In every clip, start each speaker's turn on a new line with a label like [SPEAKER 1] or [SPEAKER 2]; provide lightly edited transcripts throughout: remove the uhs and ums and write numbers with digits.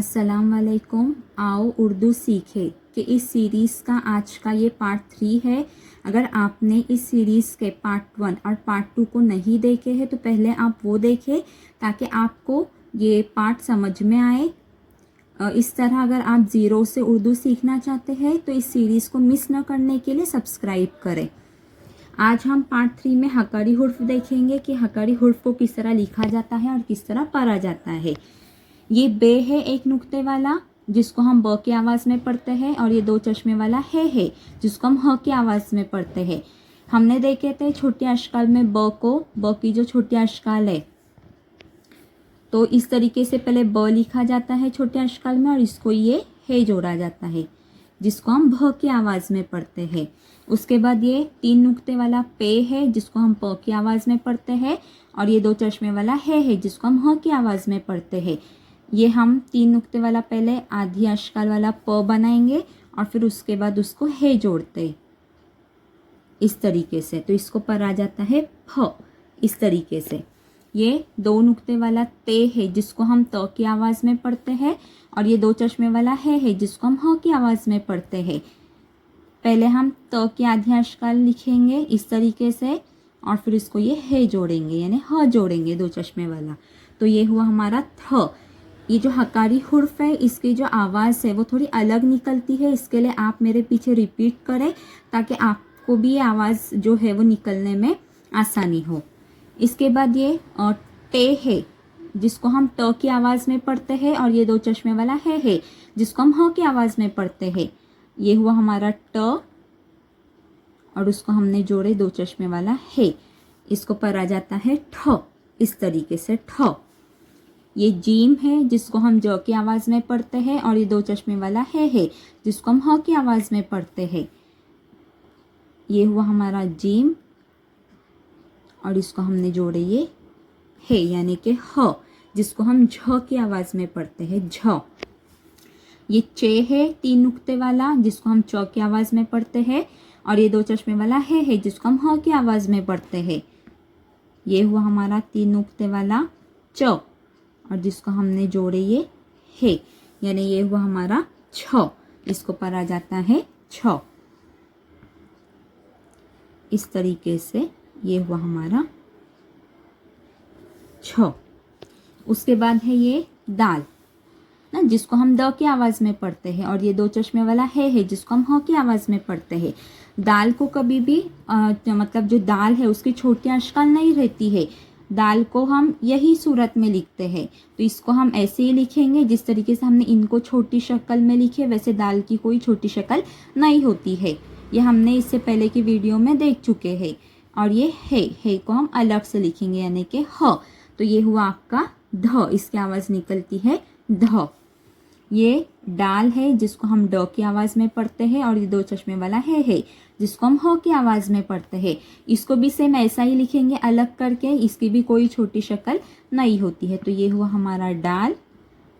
[SPEAKER 1] अस्सलाम वालेकुम। आओ उर्दू सीखे कि इस सीरीज़ का आज का ये पार्ट 3 है। अगर आपने इस सीरीज़ के पार्ट 1 और पार्ट 2 को नहीं देखे हैं तो पहले आप वो देखें ताकि आपको ये पार्ट समझ में आए। इस तरह अगर आप ज़ीरो से उर्दू सीखना चाहते हैं तो इस सीरीज़ को मिस न करने के लिए सब्सक्राइब करें। आज हम पार्ट 3 में हकारी हुर्फ देखेंगे कि हकारी हुर्फ को किस तरह लिखा जाता है और किस तरह पढ़ा जाता है। ये बे है एक नुक्ते वाला जिसको हम ब की आवाज़ में पढ़ते हैं, और ये दो चश्मे वाला है जिसको हम ह की आवाज़ में पढ़ते हैं। हमने देखे थे छोटी अशकाल में ब की जो छोटी अशकाल है तो इस तरीके से पहले ब लिखा जाता है छोटे अशकाल में और इसको ये है जोड़ा जाता है जिसको हम भ की आवाज़ में पढ़ते हैं। उसके बाद ये तीन नुक्ते वाला पे है जिसको हम प की आवाज़ में पढ़ते हैं, और ये दो चश्मे वाला है जिसको हम ह की आवाज़ में पढ़ते हैं। ये हम तीन नुक्ते वाला पहले आधी अशकाल वाला प बनाएंगे और फिर उसके बाद उसको है जोड़ते इस तरीके से, तो इसको पढ़ा जाता है फ इस तरीके से। ये दो नुक्ते वाला ते है जिसको हम त की आवाज़ में पढ़ते हैं, और ये दो चश्मे वाला है जिसको हम ह की आवाज़ में पढ़ते हैं। पहले हम त की आधी अशकाल लिखेंगे इस तरीके से और फिर इसको ये है जोड़ेंगे यानी ह जोड़ेंगे दो चश्मे वाला, तो ये हुआ हमारा थ। ये जो हकारी हुर्फ है इसकी जो आवाज़ है वो थोड़ी अलग निकलती है, इसके लिए आप मेरे पीछे रिपीट करें ताकि आपको भी ये आवाज़ जो है वो निकलने में आसानी हो। इसके बाद ये टे है जिसको हम ट की आवाज़ में पढ़ते हैं, और ये दो चश्मे वाला है जिसको हम ह की आवाज़ में पढ़ते हैं। ये हुआ हमारा ट और उसको हमने जोड़े दो चश्मे वाला है, इसको पढ़ा जाता है ठ इस तरीके से ठ। ये जीम है जिसको हम ज की आवाज़ में पढ़ते हैं, और ये दो चश्मे वाला है जिसको हम ह की आवाज़ में पढ़ते हैं। ये हुआ हमारा जीम और इसको हमने जोड़े ये है यानी कि ह जिसको हम झ की आवाज़ में पढ़ते हैं झ। ये चे है तीन नुक्ते वाला जिसको हम च की आवाज़ में पढ़ते हैं, और ये दो चश्मे वाला है जिसको हम ह की आवाज़ में पढ़ते हैं। ये हुआ हमारा तीन नुक्ते वाला च और जिसको हमने जोड़े ये है यानी ये हुआ हमारा छ, इसको पढ़ा जाता है छ इस तरीके से। ये हुआ हमारा छ। उसके बाद है ये दाल ना जिसको हम द की आवाज़ में पढ़ते हैं, और ये दो चश्मे वाला है जिसको हम ह की आवाज़ में पढ़ते हैं। दाल को कभी भी मतलब जो दाल है उसकी छोटी अशकाल नहीं रहती है, दाल को हम यही सूरत में लिखते हैं, तो इसको हम ऐसे ही लिखेंगे जिस तरीके से हमने इनको छोटी शक्ल में लिखे वैसे दाल की कोई छोटी शक्ल नहीं होती है। ये हमने इससे पहले की वीडियो में देख चुके हैं। और ये है को हम अलग से लिखेंगे यानी कि ह, तो ये हुआ आपका ध, इसकी आवाज़ निकलती है ध। ये डाल है जिसको हम ड की आवाज़ में पढ़ते हैं, और ये दो चश्मे वाला है जिसको हम ह की आवाज़ में पढ़ते हैं। इसको भी सेम ऐसा ही लिखेंगे अलग करके, इसकी भी कोई छोटी शक्ल नहीं होती है। तो ये हुआ हमारा डाल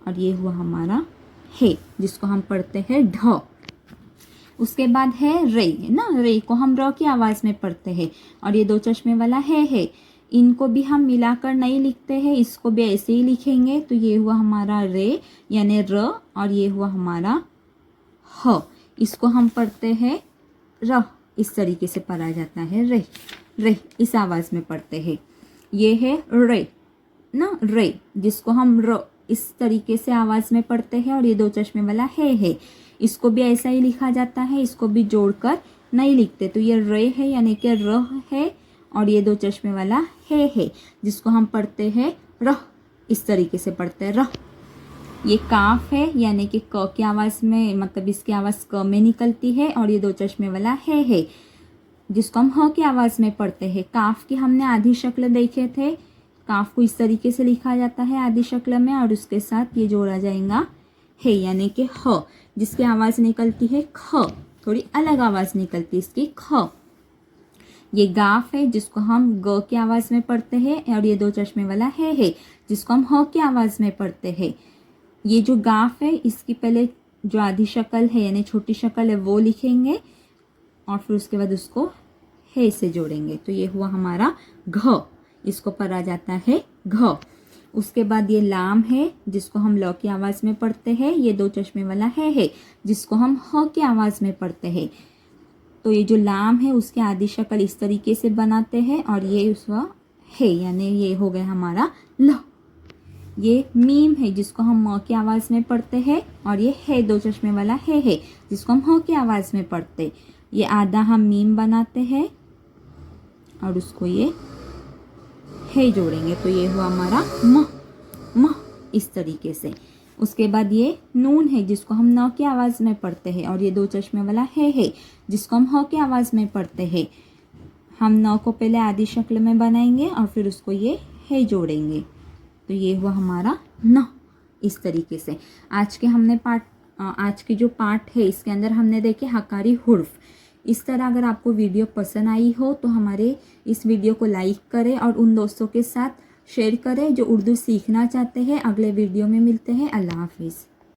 [SPEAKER 1] और ये हुआ हमारा है जिसको हम पढ़ते हैं ढ। उसके बाद है रे ना, रे को हम र की आवाज़ में पढ़ते हैं, और ये दो चश्मे वाला है इनको भी हम मिलाकर नहीं लिखते हैं, इसको भी ऐसे ही लिखेंगे। तो ये हुआ हमारा रे यानी र, और ये हुआ हमारा ह, इसको हम पढ़ते हैं र, इस तरीके से पढ़ा जाता है रे, रे इस आवाज़ में पढ़ते हैं। ये है रे ना, रे जिसको हम र इस तरीके से आवाज़ में पढ़ते हैं, और ये दो चश्मे वाला है इसको भी ऐसा ही लिखा जाता है, इसको भी जोड़कर नहीं लिखते। तो ये रे है यानी कि र है, और ये दो चश्मे वाला है जिसको हम पढ़ते हैं रह, इस तरीके से पढ़ते हैं रह। ये काफ है यानी कि क की आवाज़ में मतलब इसकी आवाज़ क में निकलती है, और ये दो चश्मे वाला है जिसको हम ह की आवाज़ में पढ़ते हैं। काफ की हमने आधी शक्ल देखे थे, काफ को इस तरीके से लिखा जाता है आधी शक्ल में, और उसके साथ ये जोड़ा जाएगा है यानी कि ह, जिसकी आवाज़ निकलती है ख, थोड़ी अलग आवाज़ निकलती है इसकी ख। ये गाफ है जिसको हम ग की आवाज़ में पढ़ते हैं, और ये दो चश्मे वाला है जिसको हम ह की आवाज़ में पढ़ते हैं। ये जो गाफ है इसकी पहले जो आधी शक्ल है यानी छोटी शक्ल है वो लिखेंगे, और फिर उसके बाद उसको है से जोड़ेंगे। तो ये हुआ हमारा घ, इसको पढ़ा जाता है घ। उसके बाद ये लाम है जिसको हम ल की आवाज़ में पढ़ते हैं। ये दो चश्मे वाला है जिसको हम ह की आवाज़ में पढ़ते हैं। तो ये जो लाम है उसकी आधी शक्ल इस तरीके से बनाते हैं और ये उसका है, यानी ये हो गया हमारा ल। ये मीम है जिसको हम म की आवाज़ में पढ़ते हैं और ये है दो चश्मे वाला है जिसको हम ह की आवाज़ में पढ़ते। ये आधा हम मीम बनाते हैं और उसको ये है जोड़ेंगे, तो ये हुआ हमारा म इस तरीके से। उसके बाद ये नून है जिसको हम न की आवाज़ में पढ़ते हैं और ये दो चश्मे वाला है जिसको हम ह की आवाज़ में पढ़ते हैं। हम न को पहले आधी शक्ल में बनाएंगे और फिर उसको ये है जोड़ेंगे, तो ये हुआ हमारा न इस तरीके से। आज की जो पार्ट है इसके अंदर हमने देखे हकारी हुर्फ। इस तरह अगर आपको वीडियो पसंद आई हो तो हमारे इस वीडियो को लाइक करें और उन दोस्तों के साथ शेयर करें जो उर्दू सीखना चाहते हैं। अगले वीडियो में मिलते हैं। अल्लाह हाफिज़।